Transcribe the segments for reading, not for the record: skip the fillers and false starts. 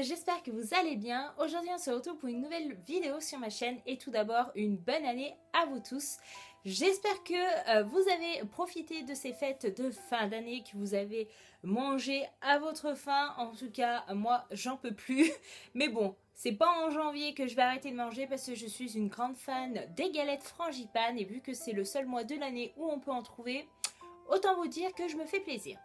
j'espère que vous allez bien. Aujourd'hui on se retrouve pour une nouvelle vidéo sur ma chaîne et tout d'abord une bonne année à vous tous. J'espère que vous avez profité de ces fêtes de fin d'année, que vous avez mangé à votre faim. En tout cas moi j'en peux plus, mais bon, c'est pas en janvier que je vais arrêter de manger parce que je suis une grande fan des galettes frangipane et vu que c'est le seul mois de l'année où on peut en trouver, autant vous dire que je me fais plaisir.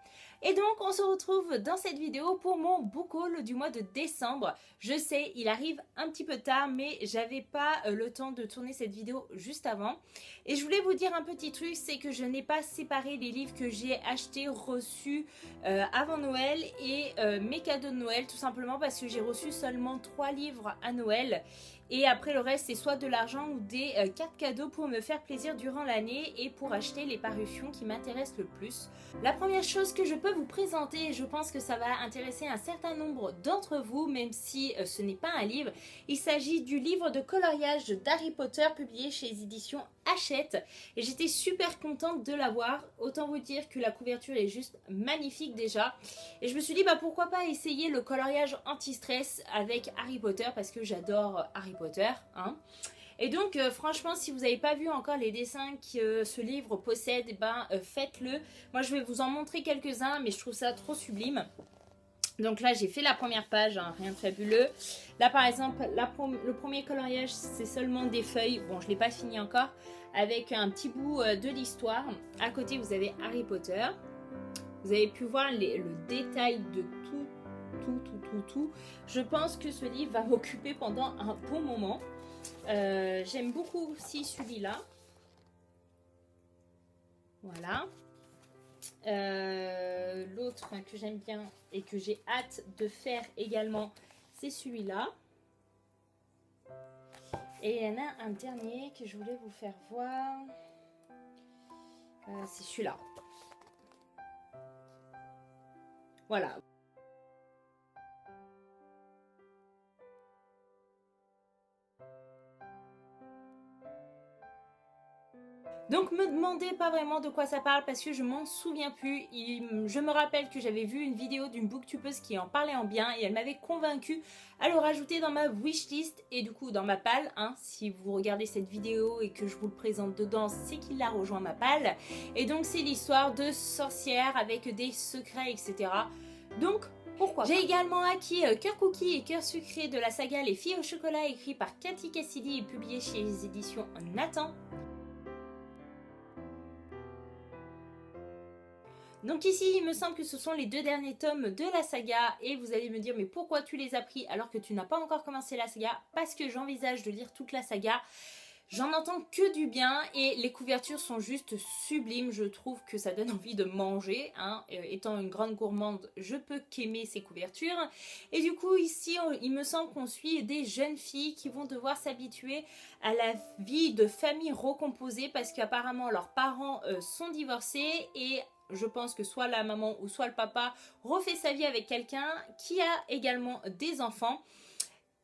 Et donc on se retrouve dans cette vidéo pour mon book haul du mois de décembre. Je sais, il arrive un petit peu tard, mais j'avais pas le temps de tourner cette vidéo juste avant. Et je voulais vous dire un petit truc, c'est que je n'ai pas séparé les livres que j'ai achetés, reçus avant Noël et mes cadeaux de Noël, tout simplement parce que j'ai reçu seulement 3 livres à Noël. Et après le reste c'est soit de l'argent ou des cartes cadeaux pour me faire plaisir durant l'année et pour acheter les parutions qui m'intéressent le plus. La première chose que je peux vous présenter, et je pense que ça va intéresser un certain nombre d'entre vous, même si ce n'est pas un livre, il s'agit du livre de coloriage d'Harry Potter publié chez les éditions Hachette. Et j'étais super contente de l'avoir, autant vous dire que la couverture est juste magnifique déjà. Et je me suis dit pourquoi pas essayer le coloriage anti-stress avec Harry Potter parce que j'adore Harry Potter, hein. Et donc franchement si vous n'avez pas vu encore les dessins que ce livre possède, faites-le. Moi je vais vous en montrer quelques-uns mais je trouve ça trop sublime. Donc là j'ai fait la première page, hein, rien de fabuleux. Là par exemple le premier coloriage c'est seulement des feuilles, bon je ne l'ai pas fini encore, avec un petit bout de l'histoire. À côté vous avez Harry Potter. Vous avez pu voir le détail de tout. Je pense que ce livre va m'occuper pendant un bon moment. J'aime beaucoup aussi celui-là. Voilà. L'autre que j'aime bien et que j'ai hâte de faire également, c'est celui-là. Et il y en a un dernier que je voulais vous faire voir. C'est celui-là. Voilà. Donc me demandez pas vraiment de quoi ça parle parce que je m'en souviens plus. Je me rappelle que j'avais vu une vidéo d'une booktubeuse qui en parlait en bien et elle m'avait convaincue à le rajouter dans ma wishlist et du coup dans ma palle, hein. Si vous regardez cette vidéo et que je vous le présente dedans, c'est qu'il a rejoint ma palle. Et donc c'est l'histoire de sorcières avec des secrets, etc. Donc pourquoi pas. J'ai également acquis Cœur Cookie et Cœur Sucré de la saga Les Filles au chocolat écrit par Cathy Cassidy et publié chez les éditions Nathan. Donc ici, il me semble que ce sont les 2 derniers tomes de la saga et vous allez me dire mais pourquoi tu les as pris alors que tu n'as pas encore commencé la saga? Parce que j'envisage de lire toute la saga. J'en entends que du bien et les couvertures sont juste sublimes. Je trouve que ça donne envie de manger, hein. Étant une grande gourmande, je peux qu'aimer ces couvertures. Et du coup ici, il me semble qu'on suit des jeunes filles qui vont devoir s'habituer à la vie de famille recomposée parce qu'apparemment leurs parents sont divorcés et je pense que soit la maman ou soit le papa refait sa vie avec quelqu'un qui a également des enfants.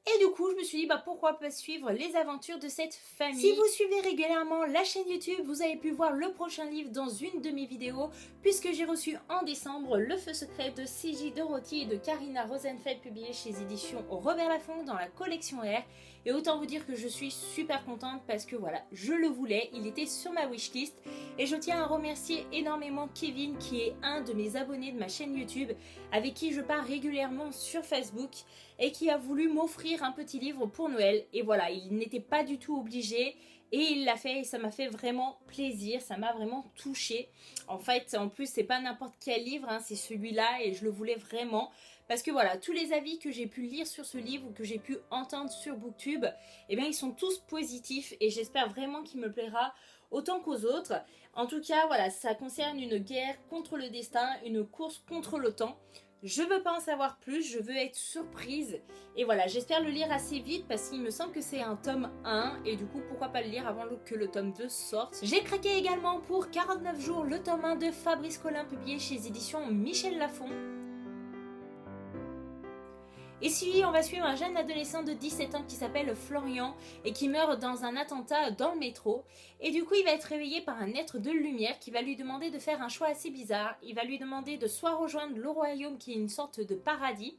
Et du coup, je me suis dit, pourquoi pas suivre les aventures de cette famille. Si vous suivez régulièrement la chaîne YouTube, vous avez pu voir le prochain livre dans une de mes vidéos, puisque j'ai reçu en décembre Le Feu Secret de C.J. Dorothy et de Karina Rosenfeld, publié chez les éditions Robert Laffont dans la collection R. Et autant vous dire que je suis super contente parce que voilà, je le voulais, il était sur ma wishlist. Et je tiens à remercier énormément Kevin qui est un de mes abonnés de ma chaîne YouTube, avec qui je parle régulièrement sur Facebook et qui a voulu m'offrir un petit livre pour Noël. Et voilà, il n'était pas du tout obligé et il l'a fait et ça m'a fait vraiment plaisir, ça m'a vraiment touchée. En fait, en plus, c'est pas n'importe quel livre, hein, c'est celui-là et je le voulais vraiment. Parce que voilà, tous les avis que j'ai pu lire sur ce livre ou que j'ai pu entendre sur Booktube, eh bien ils sont tous positifs et j'espère vraiment qu'il me plaira autant qu'aux autres. En tout cas, voilà, ça concerne une guerre contre le destin, une course contre le temps. Je veux pas en savoir plus, je veux être surprise. Et voilà, j'espère le lire assez vite parce qu'il me semble que c'est un tome 1 et du coup, pourquoi pas le lire avant que le tome 2 sorte. J'ai craqué également pour 49 jours le tome 1 de Fabrice Collin publié chez les éditions Michel Lafon. Ici, on va suivre un jeune adolescent de 17 ans qui s'appelle Florian et qui meurt dans un attentat dans le métro. Et du coup, il va être réveillé par un être de lumière qui va lui demander de faire un choix assez bizarre. Il va lui demander de soit rejoindre le royaume qui est une sorte de paradis,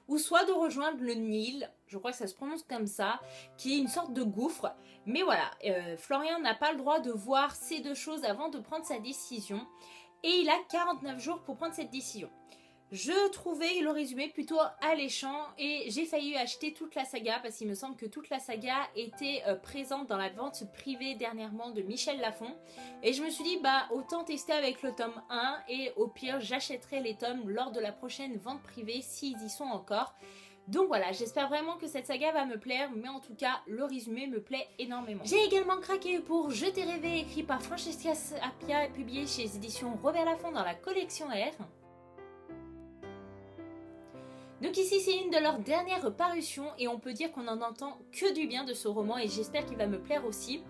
ou soit de rejoindre le Nil, je crois que ça se prononce comme ça, qui est une sorte de gouffre. Mais voilà, Florian n'a pas le droit de voir ces deux choses avant de prendre sa décision. Et il a 49 jours pour prendre cette décision. Je trouvais le résumé plutôt alléchant et j'ai failli acheter toute la saga parce qu'il me semble que toute la saga était présente dans la vente privée dernièrement de Michel Lafon. Et je me suis dit, bah autant tester avec le tome 1 et au pire j'achèterai les tomes lors de la prochaine vente privée s'ils y sont encore. Donc voilà, j'espère vraiment que cette saga va me plaire, mais en tout cas, le résumé me plaît énormément. J'ai également craqué pour Je t'ai rêvé, écrit par Francesca Appia et publié chez les éditions Robert Laffont dans la collection R. Donc ici c'est une de leurs dernières parutions et on peut dire qu'on n'en entend que du bien de ce roman et j'espère qu'il va me plaire aussi.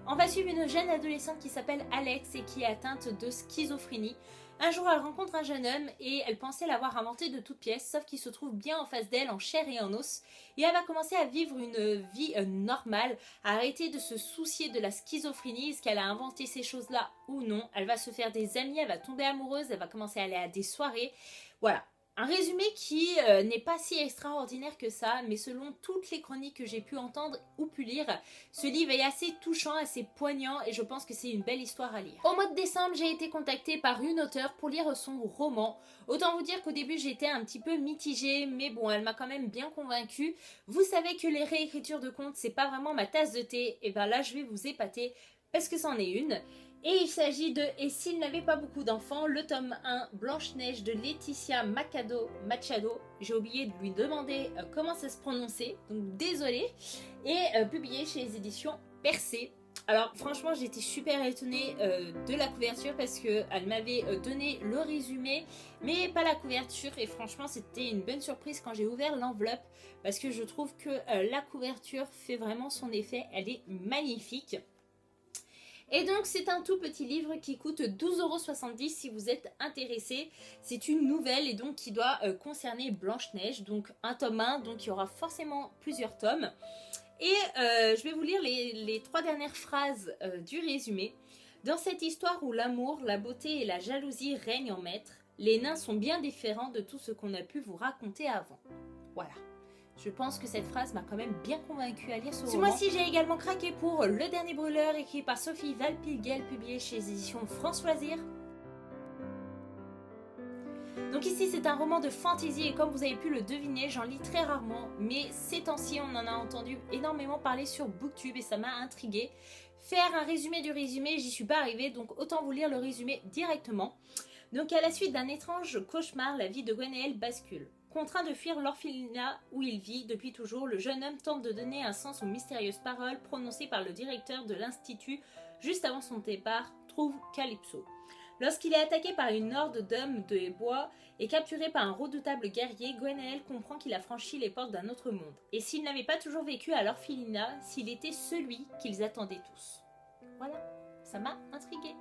On va suivre une jeune adolescente qui s'appelle Alex et qui est atteinte de schizophrénie. Un jour elle rencontre un jeune homme et elle pensait l'avoir inventé de toutes pièces, sauf qu'il se trouve bien en face d'elle en chair et en os. Et elle va commencer à vivre une vie normale, à arrêter de se soucier de la schizophrénie, est-ce qu'elle a inventé ces choses-là ou non. Elle va se faire des amis, elle va tomber amoureuse, elle va commencer à aller à des soirées. Voilà. Un résumé qui n'est pas si extraordinaire que ça, mais selon toutes les chroniques que j'ai pu entendre ou pu lire, ce livre est assez touchant, assez poignant et je pense que c'est une belle histoire à lire. Au mois de décembre, j'ai été contactée par une auteure pour lire son roman. Autant vous dire qu'au début, j'étais un petit peu mitigée, mais bon, elle m'a quand même bien convaincue. Vous savez que les réécritures de contes, c'est pas vraiment ma tasse de thé, et ben là, je vais vous épater parce que c'en est une. Et il s'agit de « Et s'il n'avait pas beaucoup d'enfants », le tome 1, Blanche-Neige de Laetitia Machado. J'ai oublié de lui demander comment ça se prononçait, donc désolée. Et publié chez les éditions Percé. Alors franchement, j'étais super étonnée de la couverture parce qu'elle m'avait donné le résumé, mais pas la couverture. Et franchement, c'était une bonne surprise quand j'ai ouvert l'enveloppe parce que je trouve que la couverture fait vraiment son effet. Elle est magnifique. Et donc c'est un tout petit livre qui coûte 12,70 € si vous êtes intéressé. C'est une nouvelle et donc qui doit concerner Blanche-Neige, donc un tome 1, donc il y aura forcément plusieurs tomes. Et je vais vous lire les 3 dernières phrases du résumé. Dans cette histoire où l'amour, la beauté et la jalousie règnent en maître, les nains sont bien différents de tout ce qu'on a pu vous raconter avant. Voilà. Je pense que cette phrase m'a quand même bien convaincue à lire ce roman. Ce mois-ci, j'ai également craqué pour Le Dernier Brûleur, écrit par Sophie Valpilguel, publié chez les éditions France Loisirs. Donc ici, c'est un roman de fantasy et comme vous avez pu le deviner, j'en lis très rarement. Mais ces temps-ci, on en a entendu énormément parler sur Booktube et ça m'a intriguée. Faire un résumé du résumé, j'y suis pas arrivée, donc autant vous lire le résumé directement. Donc à la suite d'un étrange cauchemar, la vie de Gwenaël bascule. Contraint de fuir l'orphelinat où il vit depuis toujours, le jeune homme tente de donner un sens aux mystérieuses paroles prononcées par le directeur de l'institut juste avant son départ, trouve Calypso. Lorsqu'il est attaqué par une horde d'hommes de bois et capturé par un redoutable guerrier, Gwenaël comprend qu'il a franchi les portes d'un autre monde. Et s'il n'avait pas toujours vécu à l'orphelinat, s'il était celui qu'ils attendaient tous. Voilà, ça m'a intriguée.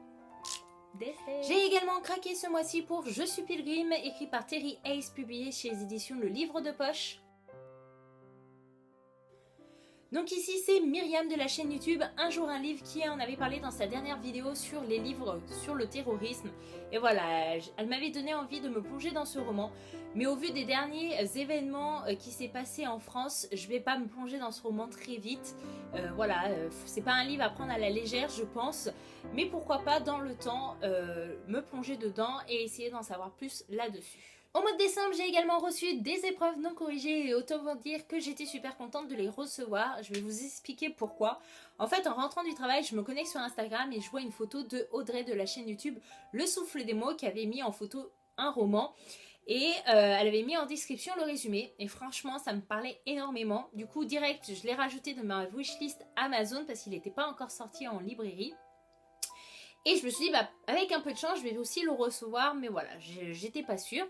J'ai également craqué ce mois-ci pour Je suis Pilgrim, écrit par Terry Hayes, publié chez les éditions Le Livre de Poche. Donc ici c'est Myriam de la chaîne YouTube Un jour un livre qui en avait parlé dans sa dernière vidéo sur les livres sur le terrorisme. Et voilà, elle m'avait donné envie de me plonger dans ce roman. Mais au vu des derniers événements qui s'est passé en France, je vais pas me plonger dans ce roman très vite. Voilà, c'est pas un livre à prendre à la légère je pense. Mais pourquoi pas dans le temps me plonger dedans et essayer d'en savoir plus là-dessus. Au mois de décembre, j'ai également reçu des épreuves non corrigées et autant vous dire que j'étais super contente de les recevoir. Je vais vous expliquer pourquoi. En fait, en rentrant du travail, je me connecte sur Instagram et je vois une photo de Audrey de la chaîne YouTube Le Souffle des mots qui avait mis en photo un roman. Et elle avait mis en description le résumé et franchement ça me parlait énormément. Du coup direct je l'ai rajouté dans ma wishlist Amazon parce qu'il n'était pas encore sorti en librairie. Et je me suis dit, bah, avec un peu de chance, je vais aussi le recevoir, mais voilà, j'étais pas sûre.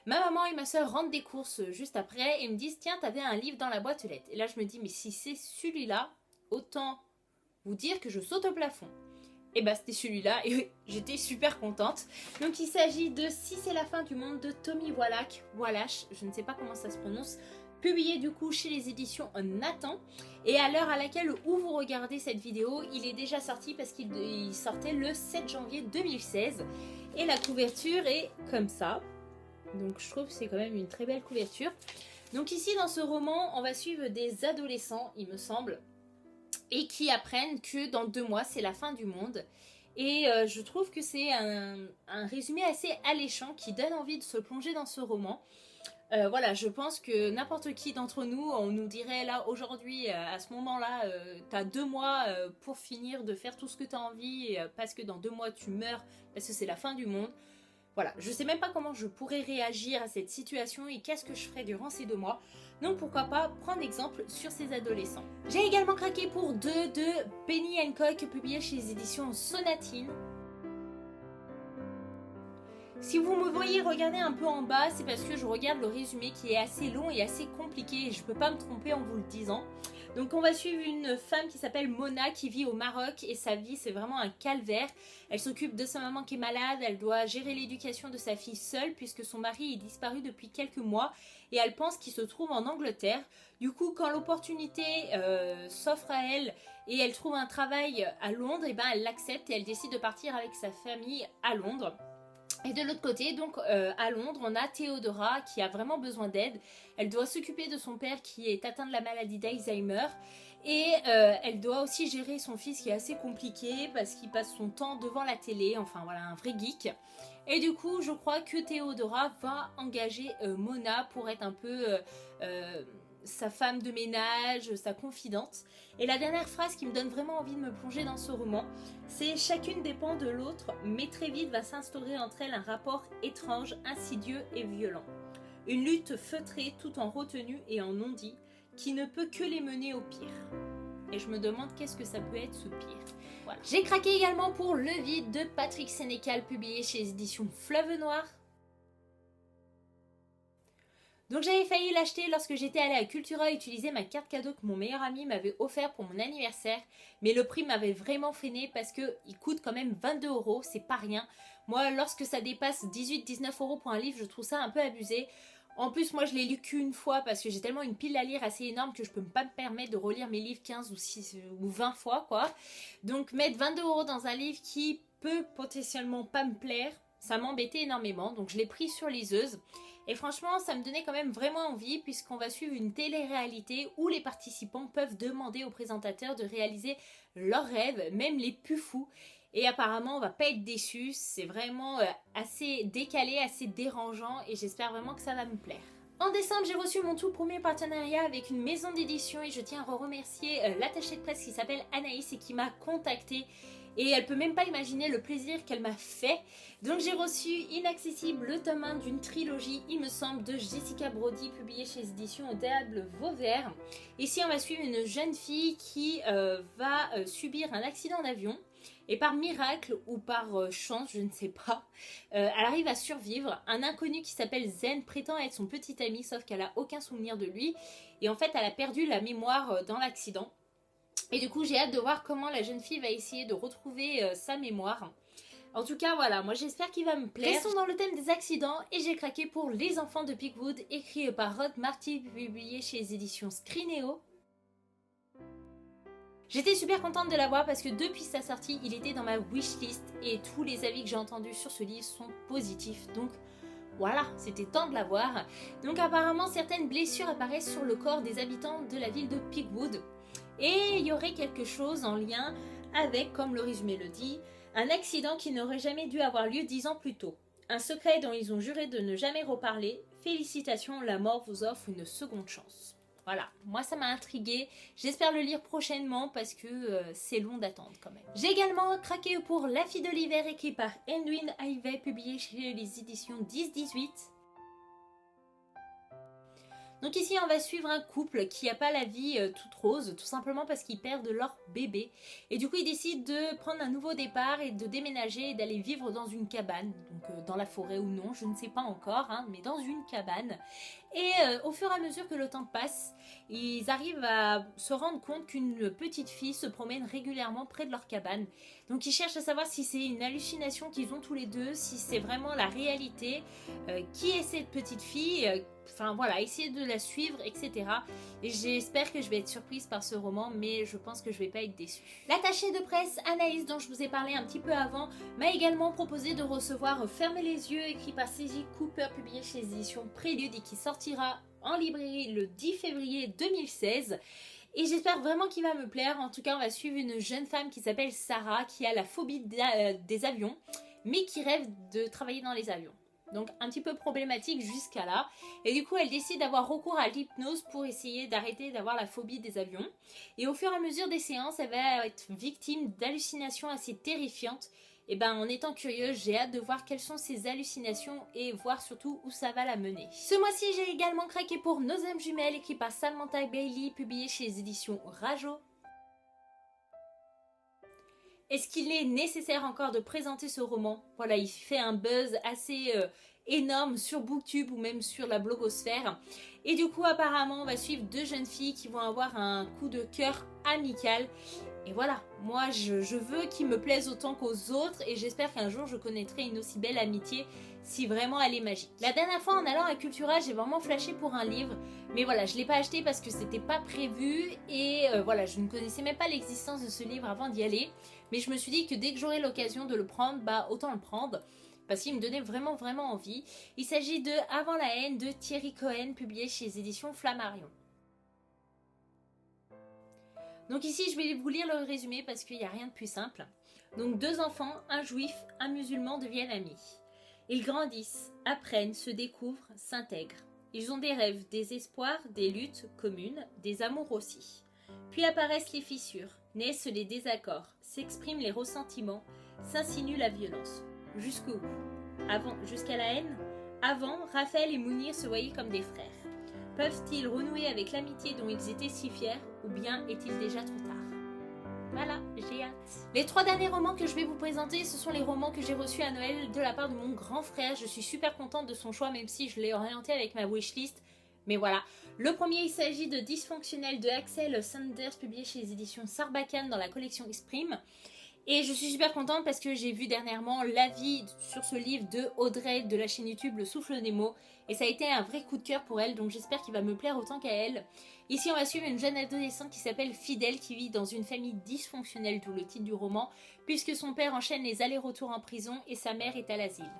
Ma maman et ma soeur rentrent des courses juste après et me disent, tiens, t'avais un livre dans la boîte aux lettres. Et là, je me dis, mais si c'est celui-là, autant vous dire que je saute au plafond. Et bah, c'était celui-là et j'étais super contente. Donc, il s'agit de Si c'est la fin du monde de Tommy Wallach, je ne sais pas comment ça se prononce. Publié du coup chez les éditions Nathan. Et à l'heure à laquelle où vous regardez cette vidéo, il est déjà sorti parce qu'il sortait le 7 janvier 2016. Et la couverture est comme ça. Donc je trouve que c'est quand même une très belle couverture. Donc ici dans ce roman, on va suivre des adolescents, il me semble, et qui apprennent que dans 2 mois, c'est la fin du monde. Et je trouve que c'est un résumé assez alléchant qui donne envie de se plonger dans ce roman. Voilà, je pense que n'importe qui d'entre nous, on nous dirait là aujourd'hui, à ce moment-là, t'as 2 mois pour finir de faire tout ce que t'as envie, parce que dans 2 mois tu meurs, parce que c'est la fin du monde. Voilà, je sais même pas comment je pourrais réagir à cette situation et qu'est-ce que je ferais durant ces 2 mois. Donc pourquoi pas prendre exemple sur ces adolescents. J'ai également craqué pour 2 de Penny Hancock, publié chez les éditions Sonatine. Si vous me voyez regarder un peu en bas, c'est parce que je regarde le résumé qui est assez long et assez compliqué et je peux pas me tromper en vous le disant. Donc on va suivre une femme qui s'appelle Mona qui vit au Maroc et sa vie c'est vraiment un calvaire. Elle s'occupe de sa maman qui est malade, elle doit gérer l'éducation de sa fille seule puisque son mari est disparu depuis quelques mois et elle pense qu'il se trouve en Angleterre. Du coup quand l'opportunité s'offre à elle et elle trouve un travail à Londres, et ben elle l'accepte et elle décide de partir avec sa famille à Londres. Et de l'autre côté, donc à Londres, on a Théodora qui a vraiment besoin d'aide. Elle doit s'occuper de son père qui est atteint de la maladie d'Alzheimer. Et elle doit aussi gérer son fils qui est assez compliqué parce qu'il passe son temps devant la télé. Enfin voilà, un vrai geek. Et du coup, je crois que Théodora va engager Mona pour être un peu sa femme de ménage, sa confidente. Et la dernière phrase qui me donne vraiment envie de me plonger dans ce roman, c'est « Chacune dépend de l'autre, mais très vite va s'instaurer entre elles un rapport étrange, insidieux et violent. Une lutte feutrée tout en retenue et en non-dit, qui ne peut que les mener au pire. » Et je me demande qu'est-ce que ça peut être ce pire. Voilà. J'ai craqué également pour Le Vide de Patrick Sénécal, publié chez les éditions Fleuve Noir. Donc j'avais failli l'acheter lorsque j'étais allée à Cultura utiliser ma carte cadeau que mon meilleur ami m'avait offert pour mon anniversaire. Mais le prix m'avait vraiment freiné parce qu'il coûte quand même 22 €, c'est pas rien. Moi, lorsque ça dépasse 18-19 € pour un livre, je trouve ça un peu abusé. En plus, moi je l'ai lu qu'une fois parce que j'ai tellement une pile à lire assez énorme que je peux pas me permettre de relire mes livres 15 ou 20 fois quoi. Donc mettre 22 € dans un livre qui peut potentiellement pas me plaire, ça m'embêtait énormément. Donc je l'ai pris sur liseuse. Et franchement, ça me donnait quand même vraiment envie puisqu'on va suivre une télé-réalité où les participants peuvent demander aux présentateurs de réaliser leurs rêves, même les plus fous. Et apparemment, on va pas être déçus. C'est vraiment assez décalé, assez dérangeant et j'espère vraiment que ça va me plaire. En décembre, j'ai reçu mon tout premier partenariat avec une maison d'édition et je tiens à remercier l'attachée de presse qui s'appelle Anaïs et qui m'a contactée. Et elle peut même pas imaginer le plaisir qu'elle m'a fait. Donc j'ai reçu Inaccessible, le tome 1 d'une trilogie, il me semble, de Jessica Brody, publiée chez les éditions Au Diable Vauvert. Ici on va suivre une jeune fille qui va subir un accident d'avion. Et par miracle ou par chance, je ne sais pas, elle arrive à survivre. Un inconnu qui s'appelle Zen prétend être son petit ami, sauf qu'elle a aucun souvenir de lui. Et en fait elle a perdu la mémoire dans l'accident. Et du coup, j'ai hâte de voir comment la jeune fille va essayer de retrouver sa mémoire. En tout cas, voilà, moi j'espère qu'il va me plaire. Restons dans le thème des accidents et j'ai craqué pour Les Enfants de Pigwood, écrit par Rod Marty, publié chez les éditions Scrineo. J'étais super contente de l'avoir parce que depuis sa sortie, il était dans ma wishlist et tous les avis que j'ai entendus sur ce livre sont positifs. Donc voilà, c'était temps de l'avoir. Donc apparemment, certaines blessures apparaissent sur le corps des habitants de la ville de Pigwood. Et il y aurait quelque chose en lien avec, comme le résumé le dit, un accident qui n'aurait jamais dû avoir lieu 10 ans plus tôt. Un secret dont ils ont juré de ne jamais reparler. Félicitations, la mort vous offre une seconde chance. Voilà, moi ça m'a intriguée. J'espère le lire prochainement parce que c'est long d'attendre quand même. J'ai également craqué pour La fille de l'hiver, écrit par Edwin Ivey, publié chez les éditions 10-18. Donc ici, on va suivre un couple qui n'a pas la vie toute rose, tout simplement parce qu'ils perdent leur bébé. Et du coup, ils décident de prendre un nouveau départ et de déménager et d'aller vivre dans une cabane. Donc dans la forêt ou non, je ne sais pas encore, hein, mais dans une cabane. Et au fur et à mesure que le temps passe, ils arrivent à se rendre compte qu'une petite fille se promène régulièrement près de leur cabane. Donc ils cherchent à savoir si c'est une hallucination qu'ils ont tous les deux, si c'est vraiment la réalité, qui est cette petite fille, enfin voilà, essayer de la suivre, etc. Et j'espère que je vais être surprise par ce roman, mais je pense que je vais pas être déçue. L'attachée de presse Anaïs, dont je vous ai parlé un petit peu avant, m'a également proposé de recevoir Fermez les yeux, écrit par C.J. Cooper, publié chez les éditions Prélude et qui sortira en librairie le 10 février 2016. Et j'espère vraiment qu'il va me plaire. En tout cas, on va suivre une jeune femme qui s'appelle Sarah, qui a la phobie des avions, mais qui rêve de travailler dans les avions. Donc un petit peu problématique jusqu'à là. Et du coup, elle décide d'avoir recours à l'hypnose pour essayer d'arrêter d'avoir la phobie des avions. Et au fur et à mesure des séances, elle va être victime d'hallucinations assez terrifiantes. Et ben, en étant curieuse, j'ai hâte de voir quelles sont ces hallucinations et voir surtout où ça va la mener. Ce mois-ci, j'ai également craqué pour Nos âmes jumelles, écrit par Samantha Bailey, publié chez les éditions Rajo. Est-ce qu'il est nécessaire encore de présenter ce roman? Voilà, il fait un buzz assez énorme sur Booktube ou même sur la blogosphère. Et du coup, apparemment, on va suivre deux jeunes filles qui vont avoir un coup de cœur amical. Et voilà, moi je veux qu'il me plaise autant qu'aux autres et j'espère qu'un jour je connaîtrai une aussi belle amitié si vraiment elle est magique. La dernière fois en allant à Cultura, j'ai vraiment flashé pour un livre, mais voilà, je ne l'ai pas acheté parce que c'était pas prévu et voilà, je ne connaissais même pas l'existence de ce livre avant d'y aller. Mais je me suis dit que dès que j'aurai l'occasion de le prendre, bah autant le prendre. Parce qu'il me donnait vraiment envie. Il s'agit de Avant la haine de Thierry Cohen, publié chez les éditions Flammarion. Donc ici, je vais vous lire le résumé parce qu'il n'y a rien de plus simple. Donc deux enfants, un juif, un musulman deviennent amis. Ils grandissent, apprennent, se découvrent, s'intègrent. Ils ont des rêves, des espoirs, des luttes communes, des amours aussi. Puis apparaissent les fissures, naissent les désaccords, s'expriment les ressentiments, s'insinue la violence. Jusqu'où? Jusqu'à la haine? Avant, Raphaël et Mounir se voyaient comme des frères. Peuvent-ils renouer avec l'amitié dont ils étaient si fiers, ou bien est-il déjà trop tard? Voilà, j'ai hâte. Les 3 derniers romans que je vais vous présenter, ce sont les romans que j'ai reçus à Noël de la part de mon grand frère. Je suis super contente de son choix, même si je l'ai orienté avec ma wishlist. Mais voilà, le premier, il s'agit de Dysfonctionnel de Axel Sanders, publié chez les éditions Sarbacane dans la collection Exprime. Et je suis super contente parce que j'ai vu dernièrement l'avis sur ce livre de Audrey de la chaîne YouTube Le Souffle des mots. Et ça a été un vrai coup de cœur pour elle, donc j'espère qu'il va me plaire autant qu'à elle. Ici, on va suivre une jeune adolescente qui s'appelle Fidèle, qui vit dans une famille dysfonctionnelle, d'où le titre du roman, puisque son père enchaîne les allers-retours en prison et sa mère est à l'asile.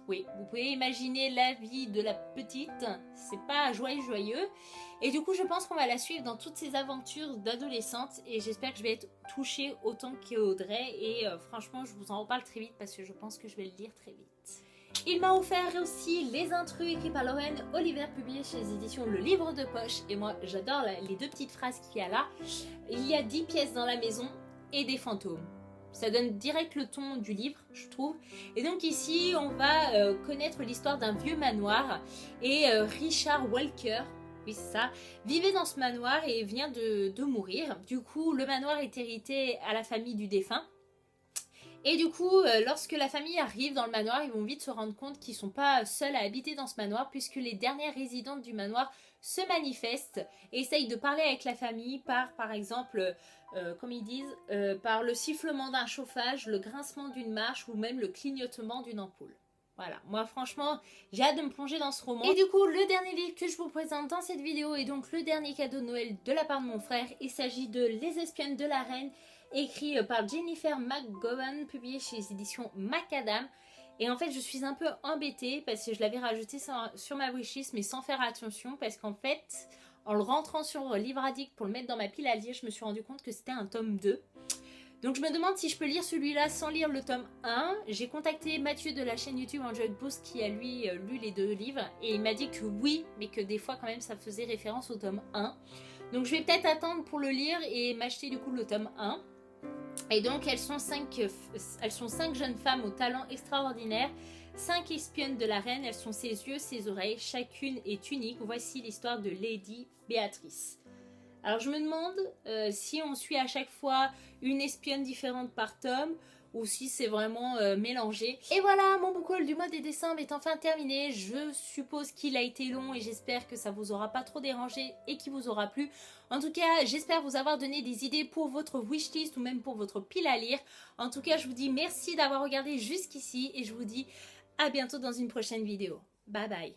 Oui, vous pouvez imaginer la vie de la petite, c'est pas joyeux. Et du coup, je pense qu'on va la suivre dans toutes ses aventures d'adolescente et j'espère que je vais être touchée autant qu'Audrey. Et franchement, je vous en reparle très vite parce que je pense que je vais le lire très vite. Il m'a offert aussi Les Intrus, écrit par Lorraine Oliver, publié chez les éditions Le Livre de Poche. Et moi, j'adore les 2 petites phrases qu'il y a là. Il y a 10 pièces dans la maison et des fantômes. Ça donne direct le ton du livre, je trouve. Et donc ici, on va connaître l'histoire d'un vieux manoir. Et Richard Walker, oui c'est ça, vivait dans ce manoir et vient de mourir. Du coup, le manoir est hérité à la famille du défunt. Et du coup, lorsque la famille arrive dans le manoir, ils vont vite se rendre compte qu'ils ne sont pas seuls à habiter dans ce manoir, puisque les dernières résidentes du manoir se manifestent et essayent de parler avec la famille par exemple, comme ils disent, par le sifflement d'un chauffage, le grincement d'une marche ou même le clignotement d'une ampoule. Voilà, moi franchement, j'ai hâte de me plonger dans ce roman. Et du coup, le dernier livre que je vous présente dans cette vidéo est donc le dernier cadeau de Noël de la part de mon frère. Il s'agit de Les Espionnes de la Reine, écrit par Jennifer McGowan, publié chez les éditions Macadam. Et en fait, je suis un peu embêtée parce que je l'avais rajouté sur ma wishlist, mais sans faire attention, parce qu'en fait, en le rentrant sur Livre Addict pour le mettre dans ma pile à lire, je me suis rendu compte que c'était un tome 2. Donc je me demande si je peux lire celui-là sans lire le tome 1. J'ai contacté Mathieu de la chaîne YouTube Enjoy Boost qui a lui lu les 2 livres et il m'a dit que oui, mais que des fois quand même ça faisait référence au tome 1. Donc je vais peut-être attendre pour le lire et m'acheter du coup le tome 1. Et donc elles sont 5 jeunes femmes au talent extraordinaire, 5 espionnes de la reine, elles sont ses yeux, ses oreilles, chacune est unique. Voici l'histoire de Lady Béatrice. Alors je me demande si on suit à chaque fois une espionne différente par tome ou si c'est vraiment mélangé. Et voilà, mon book haul du mois de décembre est enfin terminé. Je suppose qu'il a été long et j'espère que ça vous aura pas trop dérangé et qu'il vous aura plu. En tout cas, j'espère vous avoir donné des idées pour votre wishlist ou même pour votre pile à lire. En tout cas, je vous dis merci d'avoir regardé jusqu'ici et je vous dis à bientôt dans une prochaine vidéo. Bye bye.